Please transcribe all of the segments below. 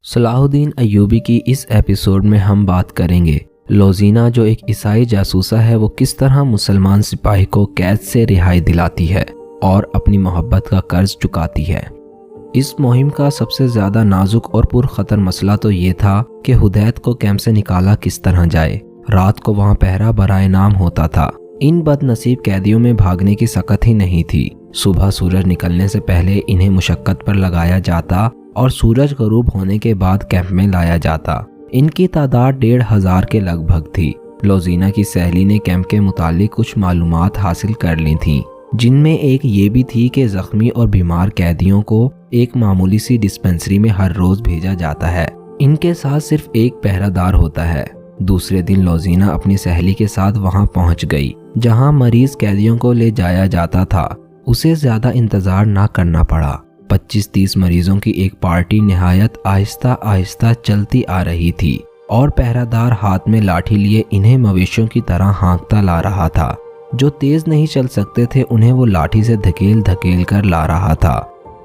صلاح الدین ایوبی کی اس ایپیسوڈ میں ہم بات کریں گے لوزینہ جو ایک عیسائی جاسوسہ ہے وہ کس طرح مسلمان سپاہی کو قید سے رہائی دلاتی ہے اور اپنی محبت کا قرض چکاتی ہے۔ اس مہم کا سب سے زیادہ نازک اور پرخطر مسئلہ تو یہ تھا کہ حدید کو کیمپ سے نکالا کس طرح جائے۔ رات کو وہاں پہرا برائے نام ہوتا تھا۔ ان بد نصیب قیدیوں میں بھاگنے کی سکت ہی نہیں تھی۔ صبح سورج نکلنے سے پہلے انہیں مشقت پر لگایا جاتا اور سورج غروب ہونے کے بعد کیمپ میں لایا جاتا۔ ان کی تعداد 1500 کے لگ بھگ تھی۔ لوزینہ کی سہیلی نے کیمپ کے متعلق کچھ معلومات حاصل کر لی تھیں، جن میں ایک یہ بھی تھی کہ زخمی اور بیمار قیدیوں کو ایک معمولی سی ڈسپنسری میں ہر روز بھیجا جاتا ہے۔ ان کے ساتھ صرف ایک پہرہ دار ہوتا ہے۔ دوسرے دن لوزینہ اپنی سہیلی کے ساتھ وہاں پہنچ گئی جہاں مریض قیدیوں کو لے جایا جاتا تھا۔ اسے زیادہ انتظار نہ کرنا پڑا۔ 25-30 مریضوں کی ایک پارٹی نہایت آہستہ آہستہ چلتی آ رہی تھی اور پہرہ دار ہاتھ میں لاٹھی لیے انہیں مویشیوں کی طرح ہانکتا لا رہا تھا۔ جو تیز نہیں چل سکتے تھے انہیں وہ لاٹھی سے دھکیل دھکیل کر لا رہا تھا۔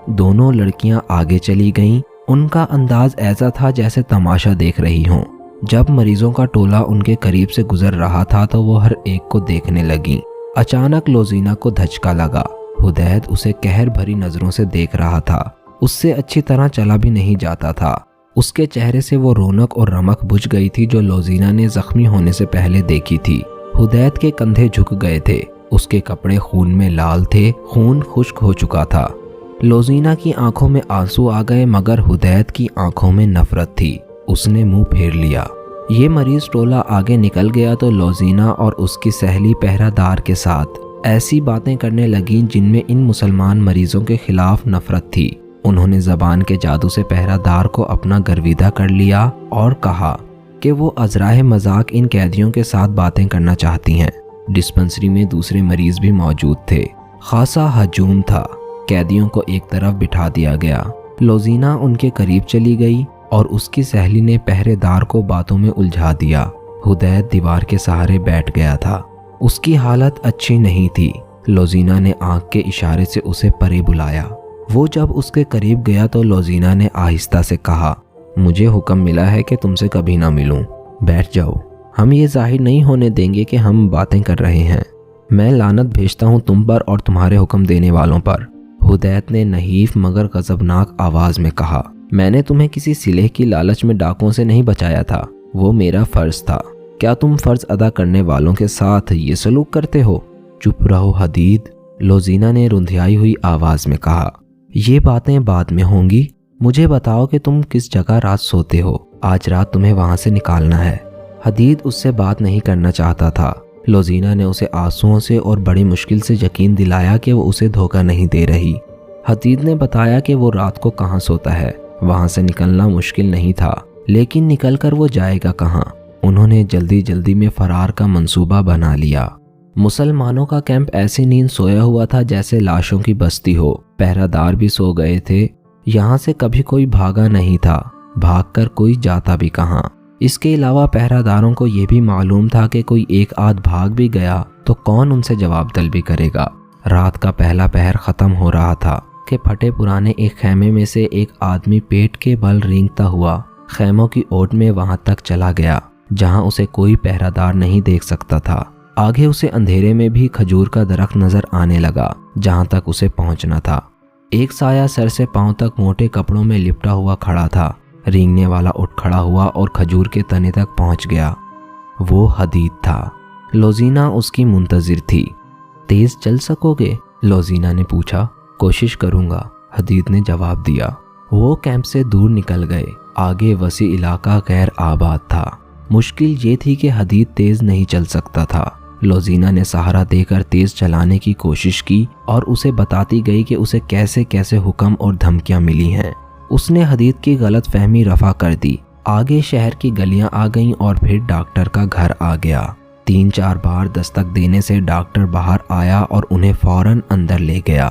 دونوں لڑکیاں آگے چلی گئیں۔ ان کا انداز ایسا تھا جیسے تماشا دیکھ رہی ہوں۔ جب مریضوں کا ٹولہ ان کے قریب سے گزر رہا تھا تو وہ ہر ایک کو دیکھنے لگیں۔ اچانک لوزینہ کو دھچکا لگا۔ حدید اسے قہر بھری نظروں سے دیکھ رہا تھا۔ اس سے اچھی طرح چلا بھی نہیں جاتا تھا۔ اس کے چہرے سے وہ رونق اور رمق بجھ گئی تھی جو لوزینہ نے زخمی ہونے سے پہلے دیکھی تھی۔ حدید کے کندھے جھک گئے تھے۔ اس کے کپڑے خون میں لال تھے۔ خون خشک ہو چکا تھا۔ لوزینہ کی آنکھوں میں آنسو آ گئے مگر حدید کی آنکھوں میں نفرت تھی۔ اس نے منہ پھیر لیا۔ یہ مریض ٹولہ آگے نکل گیا تو لوزینہ اور اس کی سہیلی پہرہ دار کے ساتھ ایسی باتیں کرنے لگیں جن میں ان مسلمان مریضوں کے خلاف نفرت تھی۔ انہوں نے زبان کے جادو سے پہرہ دار کو اپنا گرویدہ کر لیا اور کہا کہ وہ ازراہ مذاق ان قیدیوں کے ساتھ باتیں کرنا چاہتی ہیں۔ ڈسپنسری میں دوسرے مریض بھی موجود تھے۔ خاصا ہجوم تھا۔ قیدیوں کو ایک طرف بٹھا دیا گیا۔ لوزینہ ان کے قریب چلی گئی اور اس کی سہیلی نے پہرے دار کو باتوں میں الجھا دیا۔ حدید دیوار کے سہارے بیٹھ گیا تھا۔ اس کی حالت اچھی نہیں تھی۔ لوزینہ نے آنکھ کے اشارے سے اسے پرے بلایا۔ وہ جب اس کے قریب گیا تو لوزینہ نے آہستہ سے کہا، مجھے حکم ملا ہے کہ تم سے کبھی نہ ملوں۔ بیٹھ جاؤ۔ ہم یہ ظاہر نہیں ہونے دیں گے کہ ہم باتیں کر رہے ہیں۔ میں لعنت بھیجتا ہوں تم پر اور تمہارے حکم دینے والوں پر۔ حدید نے نحیف مگر غضبناک آواز میں کہا، میں نے تمہیں کسی صلح کی لالچ میں ڈاکوؤں سے نہیں بچایا تھا۔ وہ میرا فرض تھا۔ کیا تم فرض ادا کرنے والوں کے ساتھ یہ سلوک کرتے ہو؟ چپ رہو حدید، لوزینہ نے رندھیائی ہوئی آواز میں کہا۔ یہ باتیں بعد میں ہوں گی۔ مجھے بتاؤ کہ تم کس جگہ رات سوتے ہو۔ آج رات تمہیں وہاں سے نکالنا ہے۔ حدید اس سے بات نہیں کرنا چاہتا تھا۔ لوزینہ نے اسے آنسوؤں سے اور بڑی مشکل سے یقین دلایا کہ وہ اسے دھوکہ نہیں دے رہی۔ حدید نے بتایا کہ وہ رات کو کہاں سوتا ہے۔ وہاں سے نکلنا مشکل نہیں تھا، لیکن نکل کر وہ جائے گا کہاں؟ انہوں نے جلدی جلدی میں فرار کا منصوبہ بنا لیا۔ مسلمانوں کا کیمپ ایسی نیند سویا ہوا تھا جیسے لاشوں کی بستی ہو۔ پہرہ دار بھی سو گئے تھے۔ یہاں سے کبھی کوئی بھاگا نہیں تھا۔ بھاگ کر کوئی جاتا بھی کہاں؟ اس کے علاوہ پہرہ داروں کو یہ بھی معلوم تھا کہ کوئی ایک آدھ بھاگ بھی گیا تو کون ان سے جواب طلبی کرے گا۔ رات کا پہلا پہر ختم ہو رہا تھا کہ پھٹے پرانے ایک خیمے میں سے ایک آدمی پیٹ کے بل رینگتا ہوا خیموں کی اوٹ میں وہاں تک چلا گیا جہاں اسے کوئی پہرہ دار نہیں دیکھ سکتا تھا۔ آگے اسے اندھیرے میں بھی کھجور کا درخت نظر آنے لگا جہاں تک اسے پہنچنا تھا۔ ایک سایہ سر سے پاؤں تک موٹے کپڑوں میں لپٹا ہوا کھڑا تھا۔ رینگنے والا اٹھ کھڑا ہوا اور کھجور کے تنے تک پہنچ گیا۔ وہ حدید تھا۔ لوزینہ اس کی منتظر تھی۔ تیز چل سکو گے؟ لوزینہ نے پوچھا۔ کوشش کروں گا، حدید نے جواب دیا۔ وہ کیمپ سے دور نکل گئے۔ آگے وسیع علاقہ غیر آباد تھا۔ مشکل یہ تھی کہ حدید تیز نہیں چل سکتا تھا۔ لوزینہ نے سہارا دے کر تیز چلانے کی کوشش کی اور اسے بتاتی گئی کہ اسے کیسے کیسے حکم اور دھمکیاں ملی ہیں۔ اس نے حدید کی غلط فہمی رفع کر دی۔ آگے شہر کی گلیاں آ گئیں اور پھر ڈاکٹر کا گھر آ گیا۔ 3-4 بار دستک دینے سے ڈاکٹر باہر آیا اور انہیں فوراً اندر لے گیا۔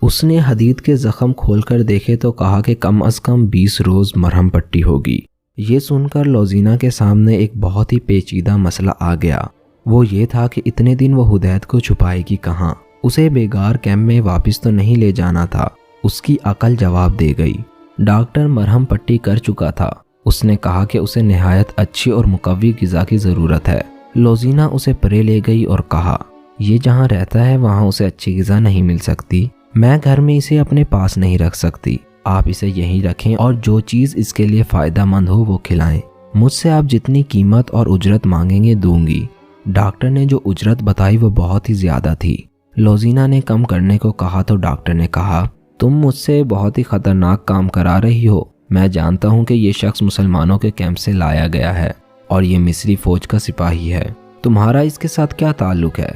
اس نے حدید کے زخم کھول کر دیکھے تو کہا کہ کم از کم 20 روز مرہم پٹی ہوگی۔ یہ سن کر لوزینہ کے سامنے ایک بہت ہی پیچیدہ مسئلہ آ گیا۔ وہ یہ تھا کہ اتنے دن وہ حدید کو چھپائے گی کہاں؟ اسے بیگار کیمپ میں واپس تو نہیں لے جانا تھا۔ اس کی عقل جواب دے گئی۔ ڈاکٹر مرہم پٹی کر چکا تھا۔ اس نے کہا کہ اسے نہایت اچھی اور مقوی غذا کی ضرورت ہے۔ لوزینا اسے پرے لے گئی اور کہا، یہ جہاں رہتا ہے وہاں اسے اچھی غذا نہیں مل سکتی، میں گھر میں اسے اپنے پاس نہیں رکھ سکتی، آپ اسے یہیں رکھیں اور جو چیز اس کے لیے فائدہ مند ہو وہ کھلائیں، مجھ سے آپ جتنی قیمت اور اجرت مانگیں گے دوں گی۔ ڈاکٹر نے جو اجرت بتائی وہ بہت ہی زیادہ تھی۔ لوزینا نے کم کرنے کو کہا تو ڈاکٹر نے کہا، تم مجھ سے بہت ہی خطرناک کام کرا رہی ہو، میں جانتا ہوں کہ یہ شخص مسلمانوں کے کیمپ سے لایا گیا ہے اور یہ مصری فوج کا سپاہی ہے، تمہارا اس کے ساتھ کیا تعلق ہے؟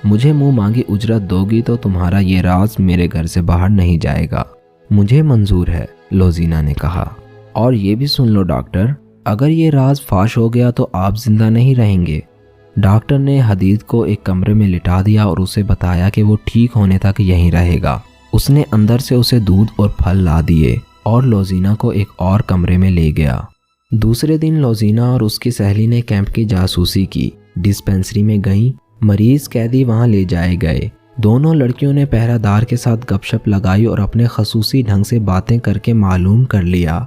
مجھے منہ مانگی اجرت دو گی تو تمہارا یہ راز میرے گھر سے باہر نہیں جائے گا۔ مجھے منظور ہے، لوزینا نے کہا، اور یہ بھی سن لو ڈاکٹر، اگر یہ راز فاش ہو گیا تو آپ زندہ نہیں رہیں گے۔ ڈاکٹر نے حدید کو ایک کمرے میں لٹا دیا اور اسے بتایا کہ وہ ٹھیک ہونے تک یہیں رہے گا۔ اس نے اندر سے اسے دودھ اور پھل لا دیے اور لوزینا کو ایک اور کمرے میں لے گیا۔ دوسرے دن لوزینا اور اس کی سہیلی نے کیمپ کی جاسوسی کی، ڈسپینسری میں گئیں، مریض قیدی وہاں لے جائے گئے۔ دونوں لڑکیوں نے پہرہ دار کے ساتھ گپ شپ لگائی اور اپنے خصوصی ڈھنگ سے باتیں کر کے معلوم کر لیا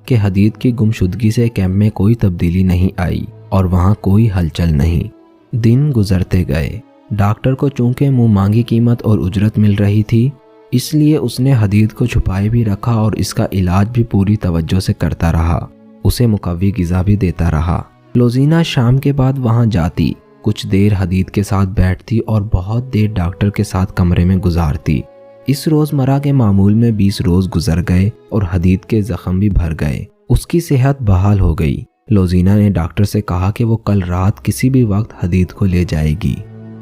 کہ حدید کی گمشدگی سے کیمپ میں کوئی تبدیلی نہیں آئی اور وہاں کوئی ہلچل نہیں۔ دن گزرتے گئے۔ ڈاکٹر کو چونکہ منہ مانگی قیمت اور اجرت مل رہی تھی، اس لیے اس نے حدید کو چھپائے بھی رکھا اور اس کا علاج بھی پوری توجہ سے کرتا رہا، اسے مقوی غذا بھی دیتا رہا۔ لوزینا شام کے بعد وہاں جاتی، کچھ دیر حدید کے ساتھ بیٹھتی اور بہت دیر ڈاکٹر کے ساتھ کمرے میں گزارتی۔ اس روزمرہ کے معمول میں 20 روز گزر گئے اور حدید کے زخم بھی بھر گئے، اس کی صحت بحال ہو گئی۔ لوزینا نے ڈاکٹر سے کہا کہ وہ کل رات کسی بھی وقت حدید کو لے جائے گی۔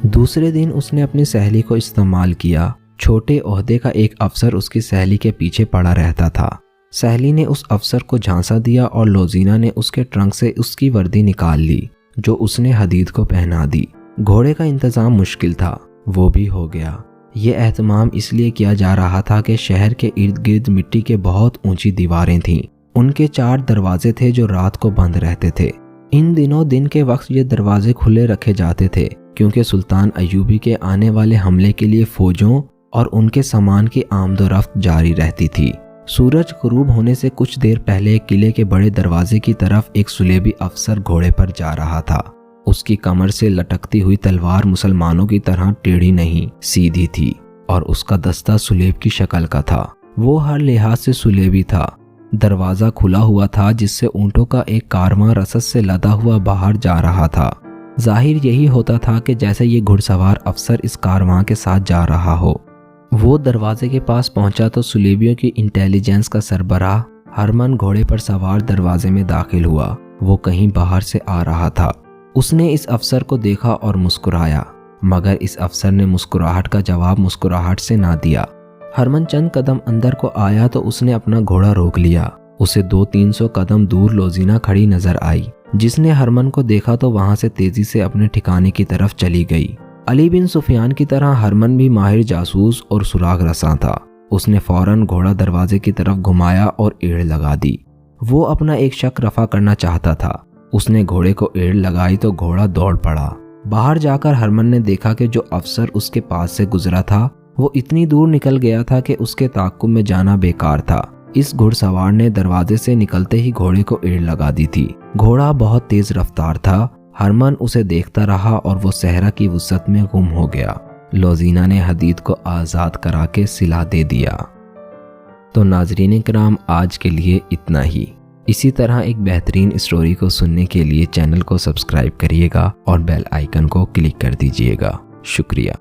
دوسرے دن اس نے اپنی سہیلی کو استعمال کیا۔ چھوٹے عہدے کا ایک افسر اس کی سہیلی کے پیچھے پڑا رہتا تھا۔ سہیلی نے اس افسر کو جھانسا دیا اور لوزینا نے اس کے ٹرنک سے اس کی وردی نکال لی جو اس نے حدید کو پہنا دی۔ گھوڑے کا انتظام مشکل تھا، وہ بھی ہو گیا۔ یہ اہتمام اس لیے کیا جا رہا تھا کہ شہر کے ارد گرد مٹی کے بہت اونچی دیواریں تھیں، ان کے 4 دروازے تھے جو رات کو بند رہتے تھے۔ ان دنوں دن کے وقت یہ دروازے کھلے رکھے جاتے تھے کیونکہ سلطان ایوبی کے آنے والے حملے کے لیے فوجوں اور ان کے سامان کی آمد و رفت جاری رہتی تھی۔ سورج غروب ہونے سے کچھ دیر پہلے قلعے کے بڑے دروازے کی طرف ایک سلیبی افسر گھوڑے پر جا رہا تھا۔ اس کی کمر سے لٹکتی ہوئی تلوار مسلمانوں کی طرح ٹیڑھی نہیں، سیدھی تھی اور اس کا دستہ سلیب کی شکل کا تھا۔ وہ ہر لحاظ سے سلیبی تھا۔ دروازہ کھلا ہوا تھا جس سے اونٹوں کا ایک کارواں رسد سے لدا ہوا باہر جا رہا تھا۔ ظاہر یہی ہوتا تھا کہ جیسے یہ گھڑ سوار افسر اس کارواں کے ساتھ جا رہا ہو۔ وہ دروازے کے پاس پہنچا تو سلیبیوں کی انٹیلیجنس کا سربراہ ہرمن گھوڑے پر سوار دروازے میں داخل ہوا۔ وہ کہیں باہر سے آ رہا تھا۔ اس نے اس افسر کو دیکھا اور مسکرایا، مگر اس افسر نے مسکراہٹ کا جواب مسکراہٹ سے نہ دیا۔ ہرمن چند قدم اندر کو آیا تو اس نے اپنا گھوڑا روک لیا۔ اسے 200-300 قدم دور لوزینا کھڑی نظر آئی، جس نے ہرمن کو دیکھا تو وہاں سے تیزی سے اپنے ٹھکانے کی طرف چلی گئی۔ علی بن سفیان کی طرح ہرمن بھی ماہر جاسوس اور سراغ رساں تھا۔ اس نے فوراً گھوڑا دروازے کی طرف گھمایا اور ایڑ لگا دی۔ وہ اپنا ایک شک رفع کرنا چاہتا تھا۔ اس نے گھوڑے کو ایڑ لگائی تو گھوڑا دوڑ پڑا۔ باہر جا کر ہرمن نے دیکھا کہ جو افسر اس کے پاس سے گزرا تھا وہ اتنی دور نکل گیا تھا کہ اس کے تعاقب میں جانا بیکار تھا۔ اس گھڑ سوار نے دروازے سے نکلتے ہی گھوڑے کو ایڑ لگا دی تھی۔ گھوڑا بہت تیز رفتار تھا۔ ہرمن اسے دیکھتا رہا اور وہ صحرا کی وسعت میں گم ہو گیا۔ لوزینا نے حدید کو آزاد کرا کے سلا دے دیا۔ تو ناظرین کرام، آج کے لیے اتنا ہی۔ اسی طرح ایک بہترین اسٹوری کو سننے کے لیے چینل کو سبسکرائب کریے گا اور بیل آئیکن کو کلک کر دیجیے گا۔ شکریہ۔